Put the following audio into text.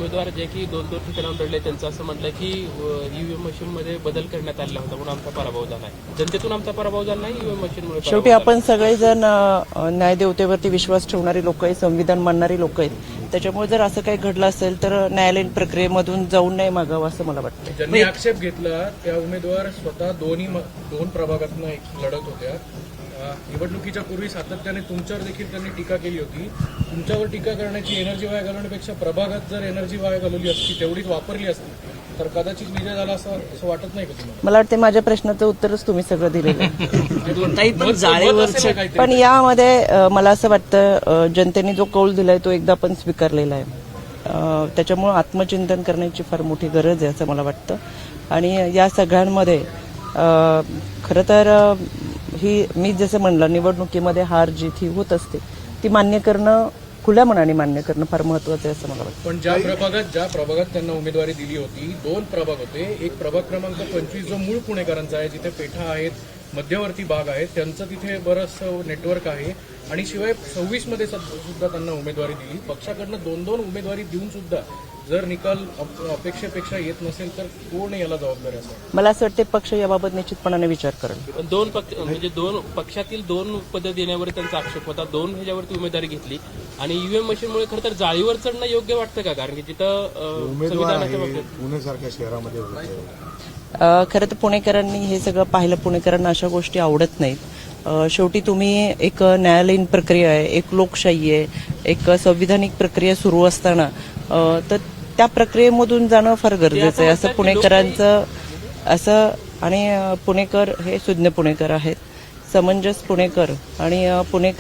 उमेदवार जे की 2-2 ठिकाणाहून लढले त्यांचं असं म्हटलं की ईव्हीएम मशीनमध्ये बदल करण्यात आलेला होता म्हणून आमचा पराभव झाला आहे. जनतेतून आमचा पराभव झाला नाही, ईव्हीएम मशीनमुळे शेवटी आपण सगळेजण न्यायदेवतेवरती विश्वास ठेवणारी लोक आहेत, संविधान मानणारी लोक आहेत. त्याच्यामुळे जर असं काही घडलं असेल तर न्यायालयीन प्रक्रियेमधून जाऊन नाही मागावं असं मला वाटतं. ज्यांनी आक्षेप घेतला त्या उमेदवार स्वतः दोन प्रभागातून लढत होत्या. निवडणुकीच्या पूर्वी सातत्याने तुमच्यावर देखील त्यांनी टीका केली होती. तुमच्यावर टीका करण्याची एनर्जी वाया घालवण्यापेक्षा प्रभागात जर एनर्जी वाया घालवली असती, तेवढीच वापरली असती तर कदाचित विजय झाला असं वाटत नाही का तुम्हाला? मला वाटते माझ्या प्रश्नाचं उत्तरच तुम्ही सगळं दिलेलं आहे. पण यामध्ये मला असं वाटतं जनतेने जो कौल दिलाय तो एकदा पण स्वीकारलेला आहे. त्याच्यामुळे आत्मचिंतन करण्याची फार मोठी गरज आहे असं मला वाटतं. आणि या सगळ्यांमध्ये खरं तर ही मी जसं म्हणलं निवडणुकीमध्ये हार जीत ही होत असते, ती मान्य करणं, खुल्या मनाने मान्य करणं फार महत्वाचं आहे असं मला वाटतं. पण ज्या प्रभागात त्यांना उमेदवारी दिली होती, 2 प्रभाग होते. एक प्रभाग क्रमांक 25 जो मूळ पुणेकरांचा आहे, जिथे पेठा आहेत, मध्यवर्ती भाग आहेत, त्यांचं तिथे बरंचसं नेटवर्क आहे. आणि शिवाय 26 मध्ये सुद्धा त्यांना उमेदवारी दिली. पक्षाकडनं 2-2 उमेदवारी देऊन सुद्धा जर निकाल अपेक्षेपेक्षा येत नसेल तर कोण याला जबाबदार आहे? मला असं वाटतं पक्ष याबाबत निश्चितपणाने विचार करेल. दोन पक्षातील 2 पदं देण्यावर त्यांचा आक्षेप होता. 2 ह्याच्यावरती उमेदवारी घेतली आणि ईव्हीएम मशीनमुळे खरं तर जाळीवर चढणं योग्य वाटतं का? कारण की जिथं संविधानाच्या बाबतीत पुणेसारख्या शहरामध्ये खरं तर पुणेकरांनी हे सगळं पाहिलं. पुणेकरांना अशा गोष्टी आवडत नाहीत. शेवटी तुम्ही एक न्यायालयीन प्रक्रिया आहे, एक लोकशाही आहे, एक संविधानिक प्रक्रिया सुरू असताना तर त्या प्रक्रियेमधून जाणं फार गरजेचं आहे असं पुणेकरांचं असं. आणि पुणेकर हे सुज्ञ पुणेकर आहेत, समंजस पुणेकर आणि पुणेकर